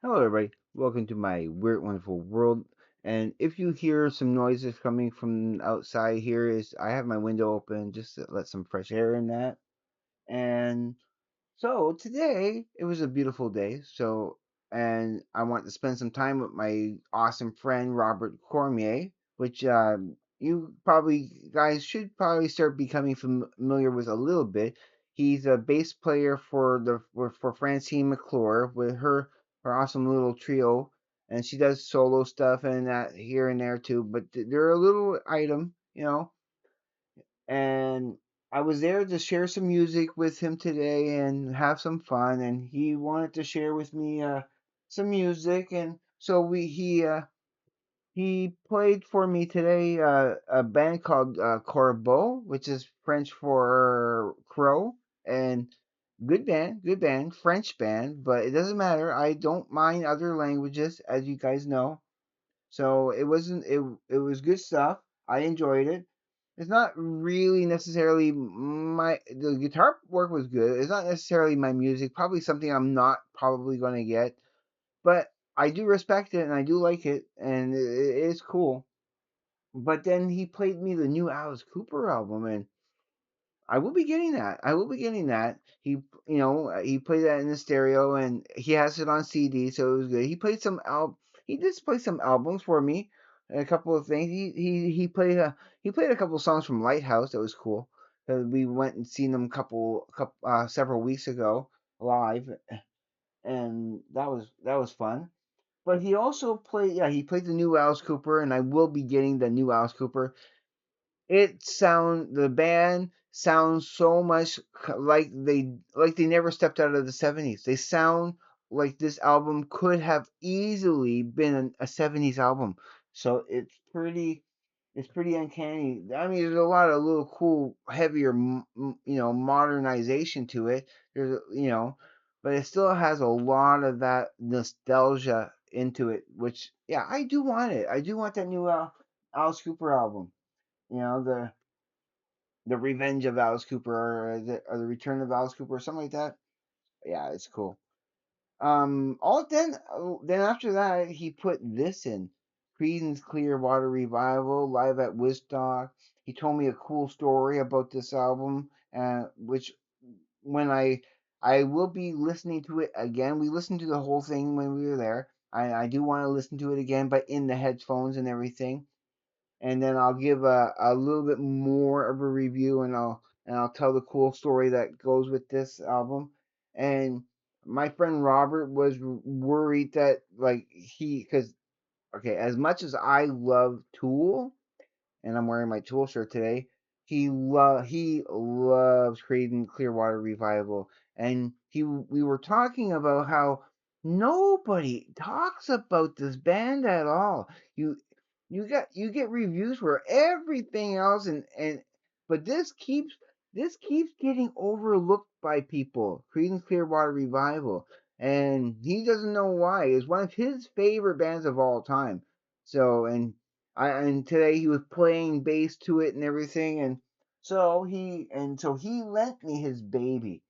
Hello, everybody. Welcome to my weird, wonderful world. And if you hear some noises coming from outside here, is I have my window open just to let some fresh air in that. And so today it was a beautiful day. And I want to spend some time with my awesome friend Robert Cormier, which you probably guys should probably start becoming familiar with a little bit. He's a bass player for Francine McClure with her awesome little trio, and she does solo stuff and that here and there too. But they're a little item. And I was there to share some music with him today and have some fun. And he wanted to share with me some music, and so he played for me today a band called Corbeau, which is French for crow, and good band, French band, but it doesn't matter. I don't mind other languages, as you guys know. So it wasn't it it was good stuff. I enjoyed it. It's not really necessarily my the guitar work was good. It's not necessarily my music. Probably something I'm not probably going to get, but I do respect it and I do like it and it is cool. But then he played me the new Alice Cooper album, and I will be getting that. I will be getting that. He played that in the stereo, and he has it on CD, so it was good. He did play some albums for me, a couple of things. He played a couple of songs from Lighthouse. That was cool. We went and seen them several weeks ago live, and that was fun. But he played the new Alice Cooper, and I will be getting the new Alice Cooper. The band sounds so much like they never stepped out of the 70s. They sound like this album could have easily been a 70s album. So it's pretty uncanny. I mean, there's a lot of little cool, heavier, modernization to it. But it still has a lot of that nostalgia into it, which, yeah, I do want it. I do want that new Alice Cooper album. The Revenge of Alice Cooper, or the Return of Alice Cooper, or something like that. Yeah, it's cool. All then after that, he put this in Creedence Clearwater Revival live at Woodstock. He told me a cool story about this album, which when I will be listening to it again. We listened to the whole thing when we were there. I do want to listen to it again, but in the headphones and everything, and then I'll give a little bit more of a review, and I'll tell the cool story that goes with this album. And my friend Robert was worried that, like, because okay, as much as I love Tool, and I'm wearing my Tool shirt today. He loves Creedence Clearwater Revival, and we were talking about how nobody talks about this band at all. You you get reviews for everything else, and but this keeps getting overlooked by people. Creedence Clearwater Revival, and he doesn't know why. It's one of his favorite bands of all time. So and today he was playing bass to it and everything, and so he lent me his baby.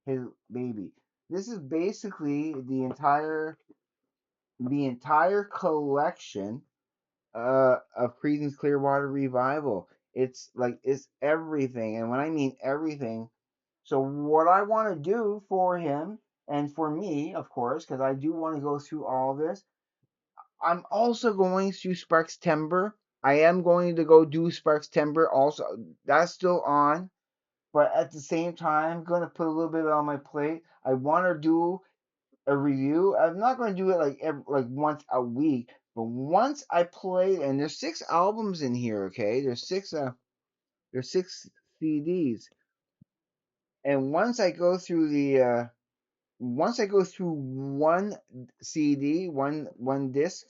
This is basically the entire collection of Creedence Clearwater Revival. It's everything, and when I mean everything, so what I want to do for him and for me, of course, because I do want to go through all this, I'm also going through Sparkstember. I am going to go do Sparkstember also. That's still on, but at the same time, I'm going to put a little bit on my plate. I want to do a review. I'm not going to do it like once a week, but once I play, and there's 6 albums in here. Okay, there's six CDs, and once I go through one CD, one disc,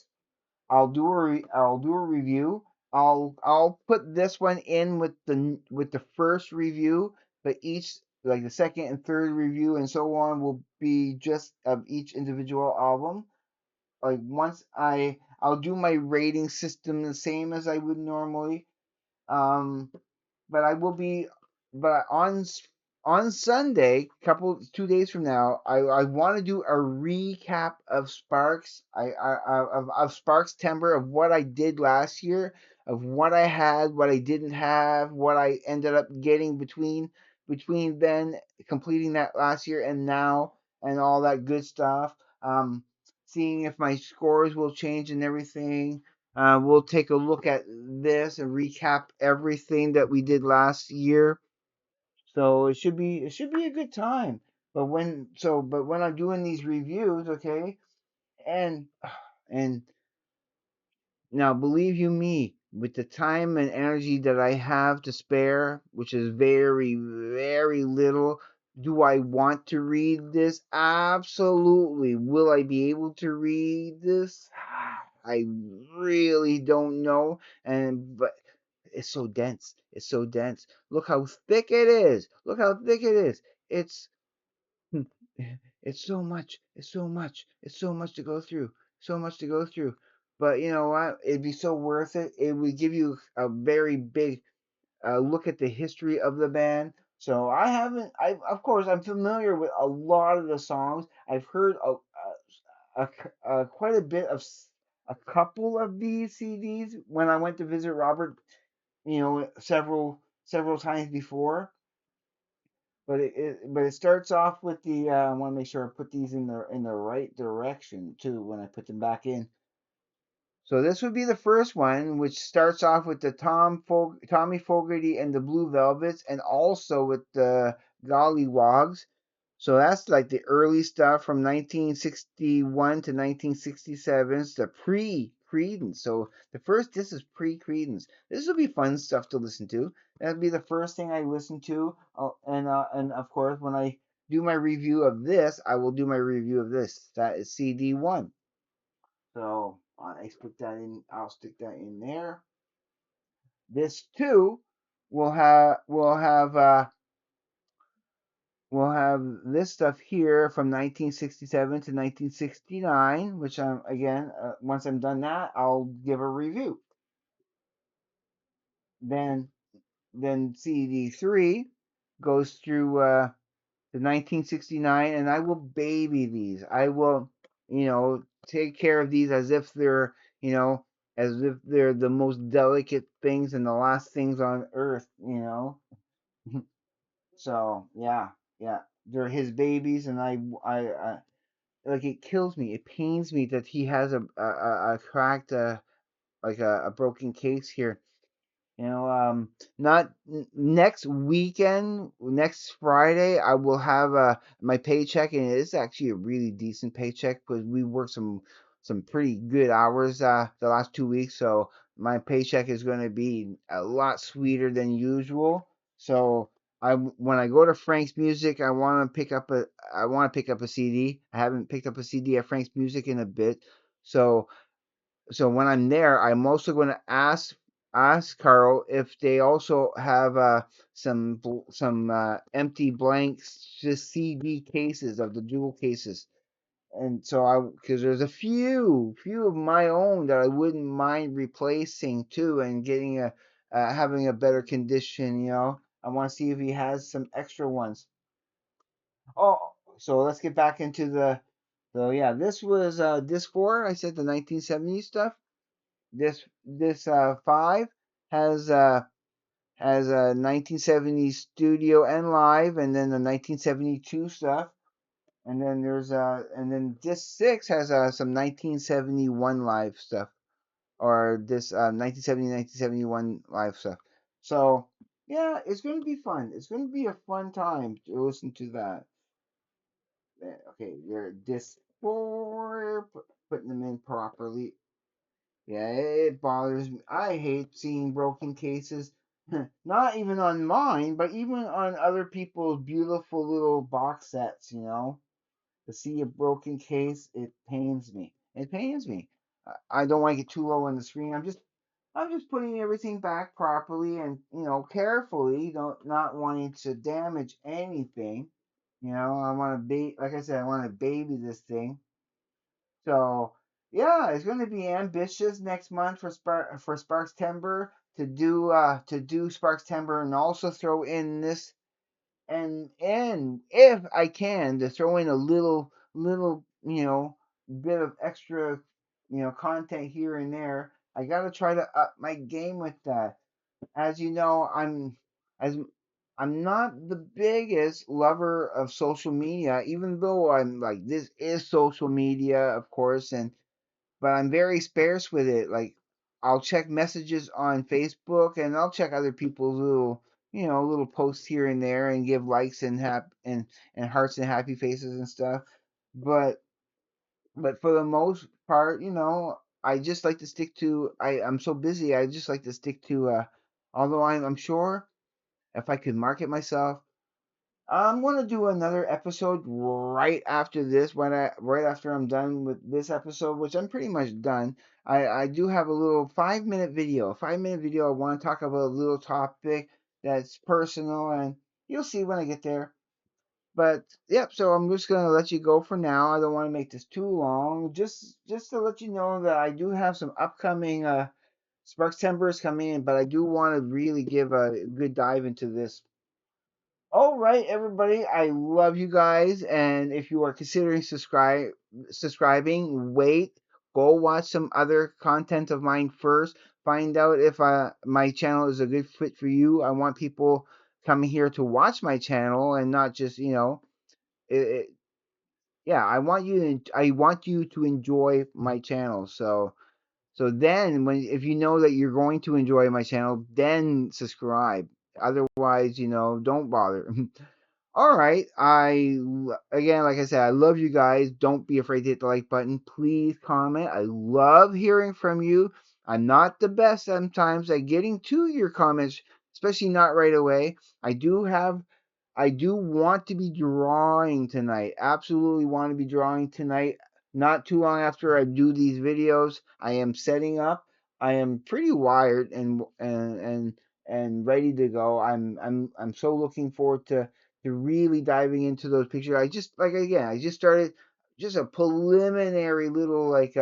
I'll do a review. I'll put this one in with the first review, but each, like, the second and third review and so on, will be just of each individual album. Like, I'll do my rating system the same as I would normally. Um, but I will be, but on Sunday, 2 days from now, I want to do a recap of Sparks, of Sparkstember, of what I did last year, of what I had, what I didn't have, what I ended up getting between then completing that last year and now, and all that good stuff. Seeing if my scores will change and everything. We'll take a look at this and recap everything that we did last year, so it should be a good time. But when I'm doing these reviews, okay, and and now believe you me, with the time and energy that I have to spare, which is very, very little, do I want to read this? Absolutely. Will I be able to read this? I really don't know. But it's so dense. It's so dense. Look how thick it is. Look how thick it is. It's it's so much. It's so much. It's so much to go through. So much to go through. But you know what? It'd be so worth it. It would give you a very big look at the history of the band. So I haven't. I of course I'm familiar with a lot of the songs. I've heard quite a bit of a couple of these CDs when I went to visit Robert. Several times before. But it starts off with the. I want to make sure I put these in the right direction too when I put them back in. So this would be the first one, which starts off with the Tommy Fogerty and the Blue Velvets, and also with the Gollywogs. So that's like the early stuff from 1961 to 1967. It's the pre-Credence. So this is pre-Credence. This will be fun stuff to listen to. That'll be the first thing I listen to. And of course, when I do my review of this, I will do my review of this. That is CD1. So I stick that in. I'll stick that in there. This too will have this stuff here from 1967 to 1969, which I'm again once I'm done that, I'll give a review. Then CD3 goes through the 1969, and I will baby these. I will, take care of these as if they're the most delicate things and the last things on earth. So yeah, yeah, they're his babies, and I like it kills me. It pains me that he has a cracked like a broken case here. Not next weekend, next Friday, I will have my paycheck, and it's actually a really decent paycheck because we worked some pretty good hours the last 2 weeks. So my paycheck is going to be a lot sweeter than usual. So when I go to Frank's Music, I want to pick up a CD. I haven't picked up a CD at Frank's Music in a bit. So so when I'm there, I'm also going to ask Carl if they also have some empty blanks, just CD cases of the jewel cases. And so because there's a few of my own that I wouldn't mind replacing too, and getting having a better condition. I want to see if he has some extra ones. Oh, so let's get back into the. So yeah, this was disc four. I said the 1970s stuff. This 5 has a 1970s studio and live, and then the 1972 stuff, and then disc 6 has some 1971 live stuff, or this 1970 1971 live stuff. So yeah, it's going to be fun. It's going to be a fun time to listen to that. Okay, they're disc 4, putting them in properly. Yeah, it bothers me. I hate seeing broken cases. Not even on mine, but even on other people's beautiful little box sets. To see a broken case, it pains me. It pains me. I don't want to get too low on the screen. I'm just putting everything back properly and carefully, don't not wanting to damage anything. I want to like I said, I want to baby this thing. So yeah, it's going to be ambitious next month for Sparkstember to do Sparkstember and also throw in this and if I can, to throw in a little bit of extra content here and there. I gotta try to up my game with that. As you know, as I'm not the biggest lover of social media, even though I'm like, this is social media, of course, but I'm very sparse with it. Like, I'll check messages on Facebook, and I'll check other people's little posts here and there, and give likes and and hearts and happy faces and stuff. But for the most part, I just like to stick to. I'm so busy. I just like to stick to. Although I'm sure if I could market myself, I'm gonna do another episode right after this. Right after I'm done with this episode, which I'm pretty much done. I do have a little 5 minute video. A 5 minute video. I want to talk about a little topic that's personal, and you'll see when I get there. But yep. So I'm just gonna let you go for now. I don't want to make this too long. Just to let you know that I do have some upcoming Sparkstember is coming in, but I do want to really give a good dive into this. All right, everybody. I love you guys, and if you are considering subscribing, wait. Go watch some other content of mine first. Find out if my channel is a good fit for you. I want people coming here to watch my channel and not just it, it, yeah. I want you to enjoy my channel. So then, if you know that you're going to enjoy my channel, then subscribe. Otherwise, don't bother. All right. Again, like I said, I love you guys. Don't be afraid to hit the like button. Please comment. I love hearing from you. I'm not the best sometimes at getting to your comments, especially not right away. I do want to be drawing tonight. Absolutely want to be drawing tonight. Not too long after I do these videos, I am setting up. I am pretty wired and ready to go. I'm so looking forward to really diving into those pictures. I just started just a preliminary little like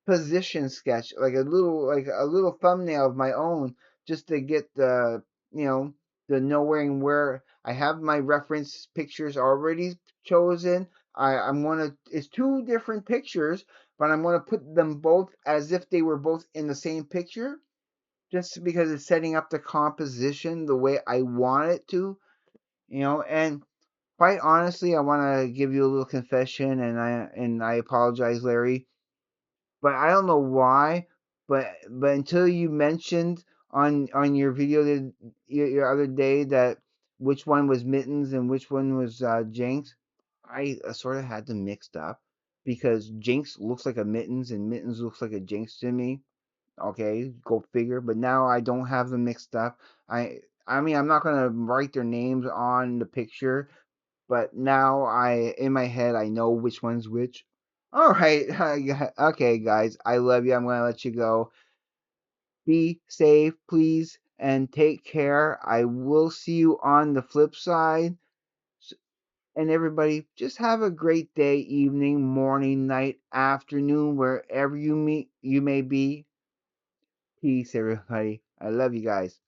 position sketch, like a little thumbnail of my own, just to get you know the knowing where I have my reference pictures already chosen. I'm gonna it's two different pictures, but I'm gonna put them both as if they were both in the same picture, just because it's setting up the composition the way I want it to, and quite honestly, I want to give you a little confession, and I apologize, Larry, but I don't know why, but until you mentioned on your video your other day that which one was Mittens and which one was Jinx, I sort of had them mixed up because Jinx looks like a Mittens and Mittens looks like a Jinx to me. Okay, go figure. But now I don't have them mixed up. I mean, I'm not gonna write their names on the picture, but now in my head I know which one's which. All right, okay, guys, I love you. I'm gonna let you go. Be safe, please, and take care. I will see you on the flip side. And everybody, just have a great day, evening, morning, night, afternoon, wherever you may be. Peace, everybody. I love you guys.